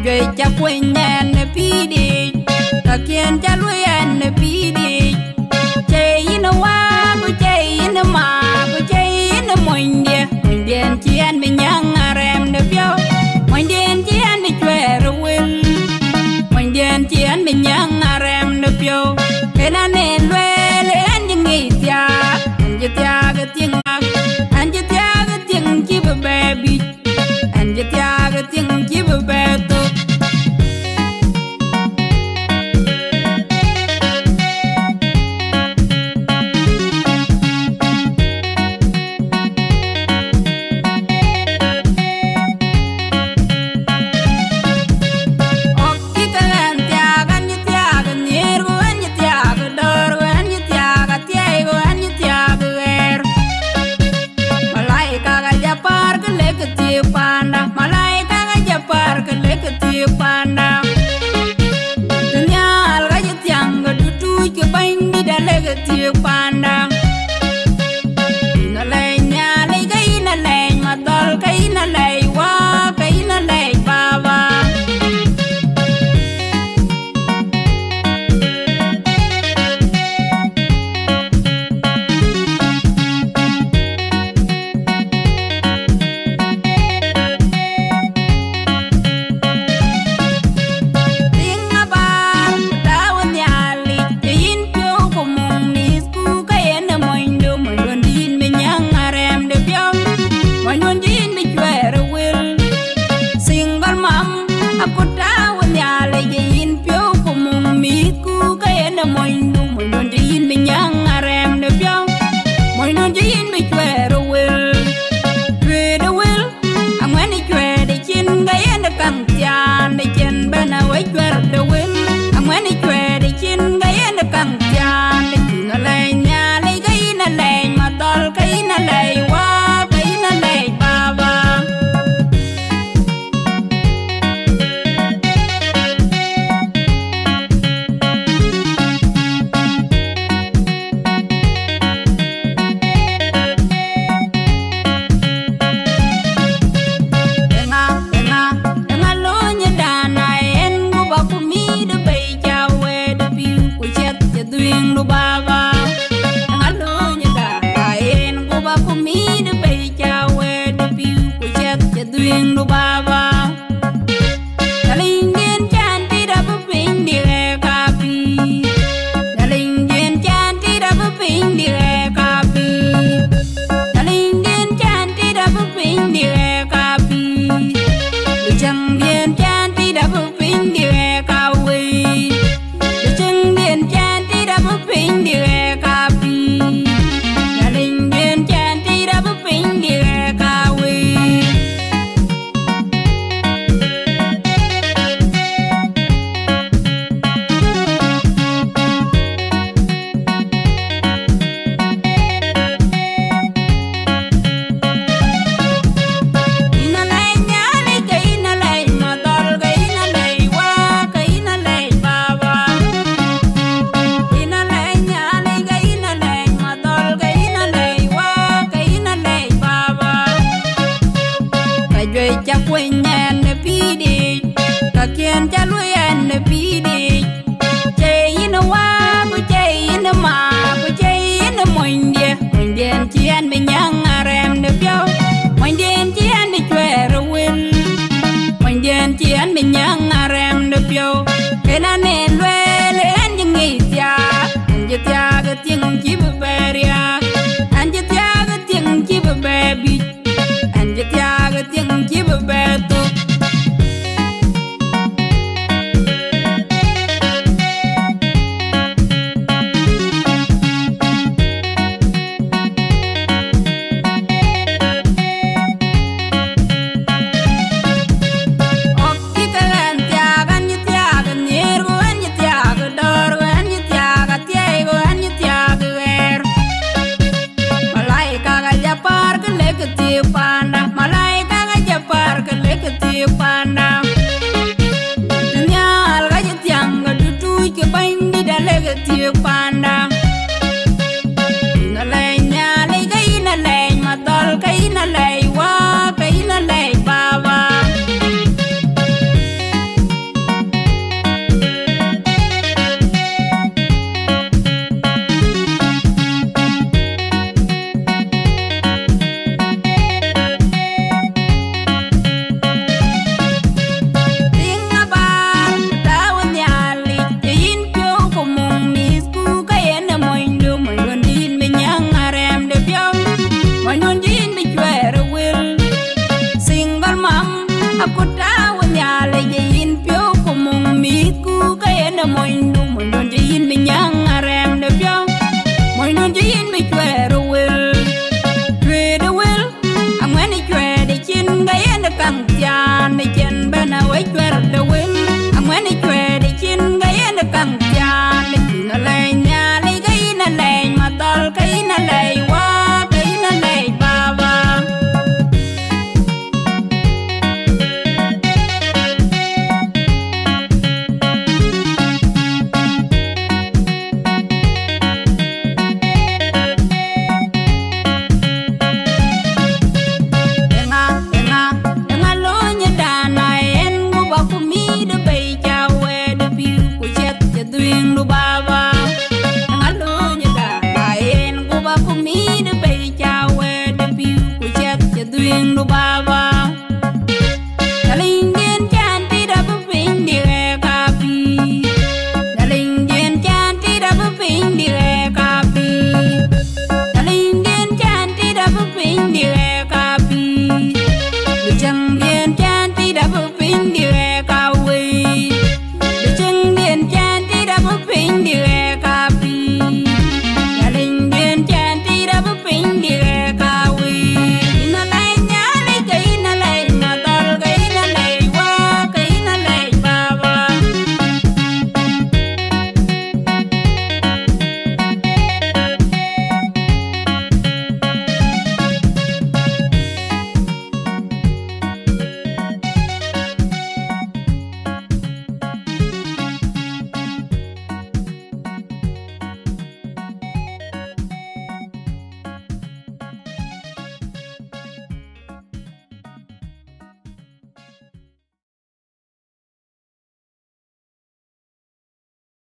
jwe cha kwenyen pidi ta kien cha luyen pidi che ina wa bu che ina ma bu che ina moindie chien mi nyang arem de pyo moindien chien mi chwer wil moindien chien mi nyang arem de pyo kena ne lwele anjingi tia anjitia ga ting anjitia ga ting chi baby anjitia ga ting chi baby pandang na lay nya lay gay na lay matol kay na lay wa kay na lay baba pandang na lay nya lay gay na lay matol kay na lay wa kay na lay baba ban ni